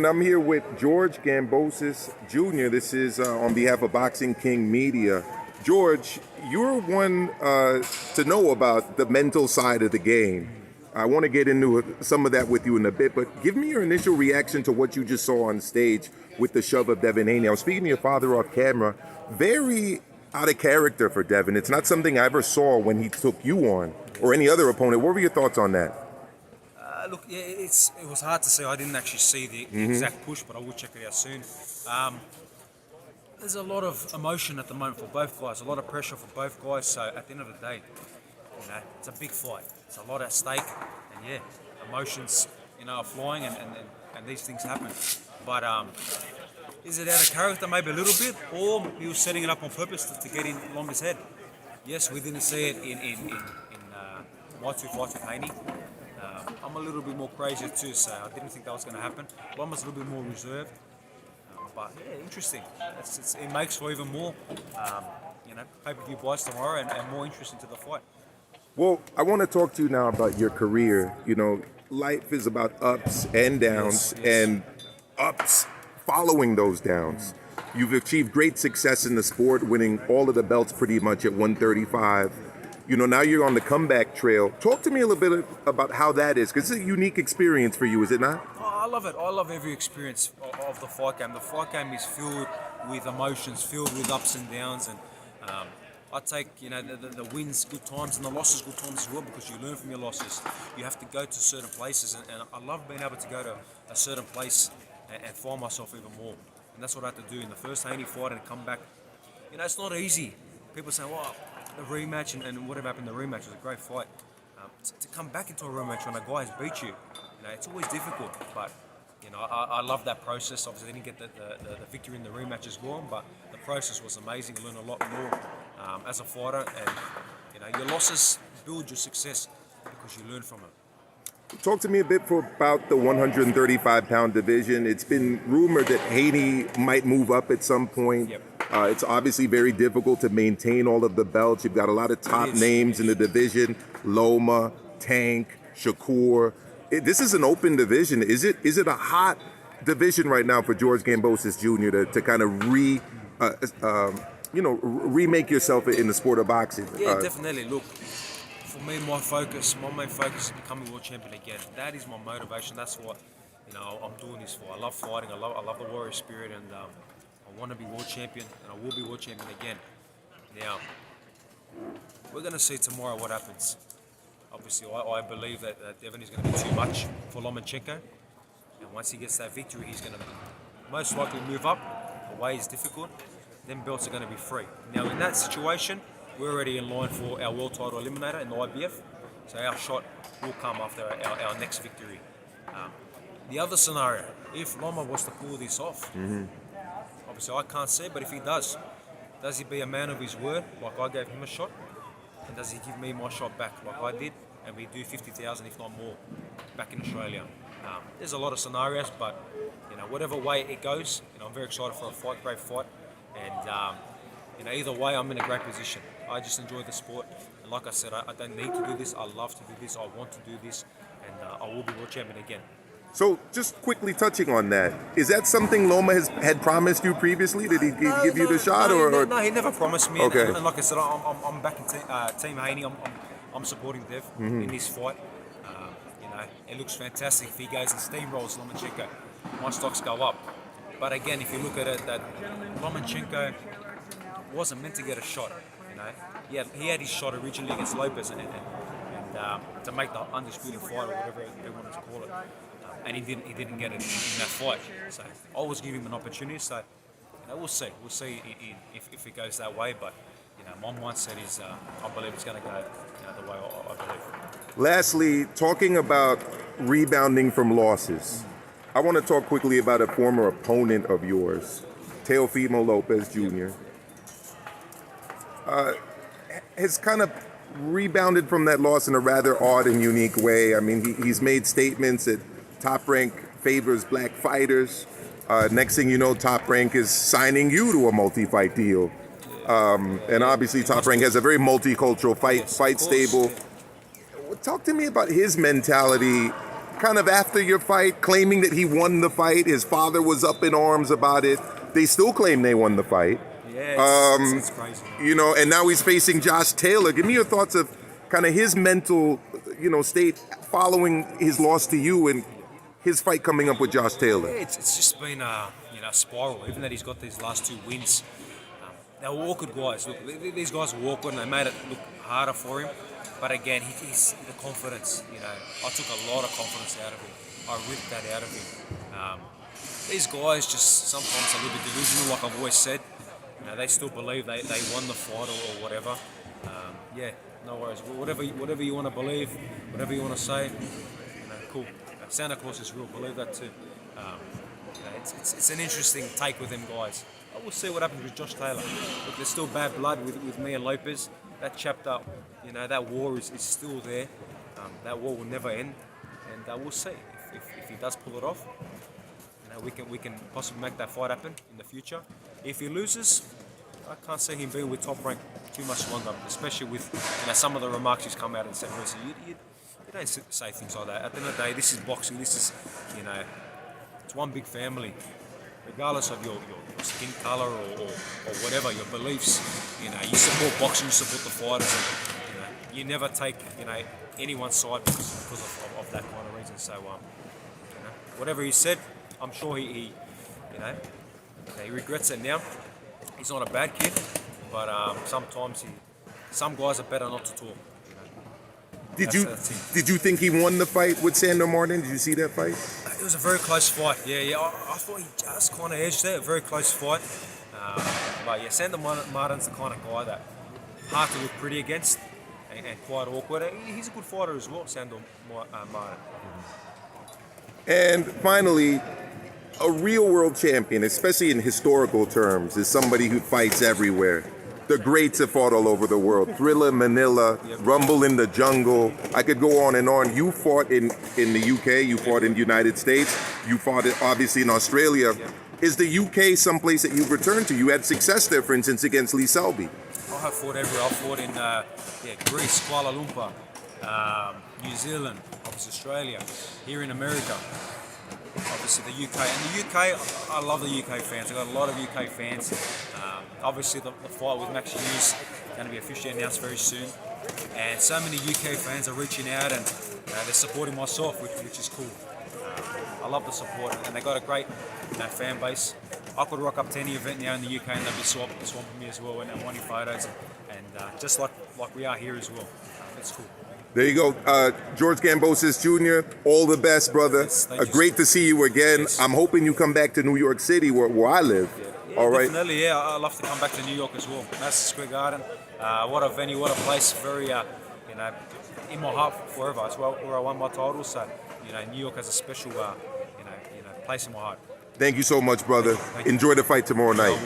gentlemen, I'm here with George Kambosas Jr. This is on behalf of Boxing King Media. George, you're one to know about the mental side of the game. I want to get into some of that with you in a bit, but give me your initial reaction to what you just saw on stage with the shove of Devin Haney. I was speaking to your father off camera. Very out of character for Devin. It's not something I ever saw when he took you on or any other opponent. What were your thoughts on that? Look, yeah, it was hard to see. I didn't actually see the exact push, but I will check it out soon. There's a lot of emotion at the moment for both guys, a lot of pressure for both guys. So at the end of the day, it's a big fight. It's a lot at stake, and yeah, emotions, are flying, and these things happen. But is it out of character? Maybe a little bit, or he was setting it up on purpose to get in Loma's head. Yes, we didn't see it in my two fights with Haney. I'm a little bit more crazy too, so I didn't think that was going to happen. Loma's a little bit more reserved, but yeah, interesting. It makes for even more, pay-per-view buys tomorrow and more interest into the fight. Well, I want to talk to you now about your career. Life is about ups and downs, Yes. and ups following those downs. You've achieved great success in the sport, winning all of the belts pretty much at 135. Now you're on the comeback trail. Talk to me a little bit about how that is, because it's a unique experience for you, is it not? Oh, I love it. I love every experience of the fight game. The fight game is filled with emotions, filled with ups and downs, and I take the wins, good times, and the losses, good times as well, because you learn from your losses. You have to go to certain places, and I love being able to go to a certain place and find myself even more. And that's what I had to do in the first Haney fight and come back. It's not easy. People say, well, the rematch and whatever happened in the rematch was a great fight. To come back into a rematch when a guy has beat you, it's always difficult. But I love that process. Obviously, I didn't get the victory in the rematch as well, but the process was amazing. You learn a lot more as a fighter, and your losses build your success because you learn from it. Talk to me a bit about the 135-pound division. It's been rumored that Haney might move up at some point. Yep. It's obviously very difficult to maintain all of the belts. You've got a lot of top names in the division: Loma, Tank, Shakur. This is an open division. Is it a hot division right now for George Kambosas Jr. to kind of remake yourself in the sport of boxing? Yeah, definitely. Look, for me, my main focus is becoming world champion again. That is my motivation. That's what I'm doing this for. I love fighting. I love the warrior spirit, and I want to be world champion, and I will be world champion again. Now, we're going to see tomorrow what happens. Obviously, I believe that Devin is going to be too much for Lomachenko, and once he gets that victory, he's going to most likely move up. The way is difficult. Then belts are going to be free. Now, in that situation, we're already in line for our world title eliminator in the IBF, so our shot will come after our next victory. The other scenario, if Loma was to pull this off, obviously I can't say, but if he does he be a man of his word, like I gave him a shot? And does he give me my shot back, like I did? And we do 50,000, if not more, back in Australia. There's a lot of scenarios, but whatever way it goes, I'm very excited for a fight, great fight, and either way, I'm in a great position. I just enjoy the sport, and like I said, I don't need to do this. I love to do this. I want to do this, and I will be world champion again. So, just quickly touching on that, is that something Loma had promised you previously? Did he give you the shot, or? No, he never promised me. Okay. And like I said, I'm back in Team Haney. I'm supporting Dev in this fight. It looks fantastic if he goes and steamrolls Lomachenko. My stocks go up. But again, if you look at it, that Lomachenko wasn't meant to get a shot. He had his shot originally against Lopez, and to make the undisputed fight or whatever they wanted to call it. And he didn't get it in that fight. So I always give him an opportunity. So we'll see. We'll see if it goes that way. But my mindset is I believe it's going to go the way I believe. Lastly, talking about rebounding from losses, I want to talk quickly about a former opponent of yours, Teofimo Lopez Jr. Has kind of rebounded from that loss in a rather odd and unique way. I mean, he's made statements that Top Rank favors black fighters. Next thing you know, Top Rank is signing you to a multi-fight deal. And obviously Top Rank has a very multicultural fight stable. Talk to me about his mentality kind of after your fight, claiming that he won the fight. His father was up in arms about it. They still claim they won the fight. Yeah, it's crazy. You know, and now he's facing Josh Taylor. Give me your thoughts of kind of his mental, state following his loss to you and his fight coming up with Josh Taylor. Yeah, it's just been a spiral. Even that he's got these last 2 wins, they were awkward guys. Look, these guys were awkward and they made it look harder for him. But again, he's the confidence. I took a lot of confidence out of him. I ripped that out of him. These guys just sometimes a little bit delusional, like I've always said. They still believe they won the fight or whatever. Yeah, no worries. Whatever you want to believe, whatever you want to say, cool. Santa Claus is real. Believe that too. It's an interesting take with them guys. We'll see what happens with Josh Taylor. Look, there's still bad blood with me and Lopez. That chapter, that war is still there. That war will never end, and we'll see if he does pull it off. We can possibly make that fight happen in the future. If he loses, I can't see him being with Top Rank too much longer, especially with some of the remarks he's come out and said recently. You don't say things like that. At the end of the day, this is boxing. This is, it's one big family. Regardless of your skin color or whatever, your beliefs, you support boxing, you support the fighters, and you never take anyone's side because of that kind of reason. So whatever he said, I'm sure he regrets it now. He's not a bad kid, but sometimes some guys are better not to talk. Did you think he won the fight with Sandor Martin? Did you see that fight? It was a very close fight. Yeah. I thought he just kind of edged there. A very close fight. But yeah, Sandor Martin's the kind of guy that hard to look pretty against and quite awkward. He's a good fighter as well, Sandor Martin. And finally, a real world champion, especially in historical terms, is somebody who fights everywhere. The greats have fought all over the world. Thriller, Manila, Rumble in the Jungle. I could go on and on. You fought in the UK. You fought in the United States. You fought obviously in Australia. Is the UK someplace that you've returned to? You had success there, for instance, against Lee Selby. I have fought everywhere. I've fought in Greece, Kuala Lumpur, New Zealand, obviously Australia, here in America. Obviously the UK. And the UK, I love the UK fans. I've got a lot of UK fans. Obviously the fight with Max Hughes is going to be officially announced very soon. And so many UK fans are reaching out and they're supporting myself, which is cool. I love the support and they got a great fan base. I could rock up to any event now in the UK and they'll be swamping me as well and wanting photos and just like we are here as well. It's cool. There you go. George Kambosas Jr., all the best, brother. Yes, Great to see you again. Yes. I'm hoping you come back to New York City where I live. Yeah, all right. Definitely, yeah. I'd love to come back to New York as well. Madison Square Garden. What a venue, what a place. Very, in my heart forever. It's where I won my title. So, New York has a special, place in my heart. Thank you so much, brother. Enjoy the fight tomorrow night.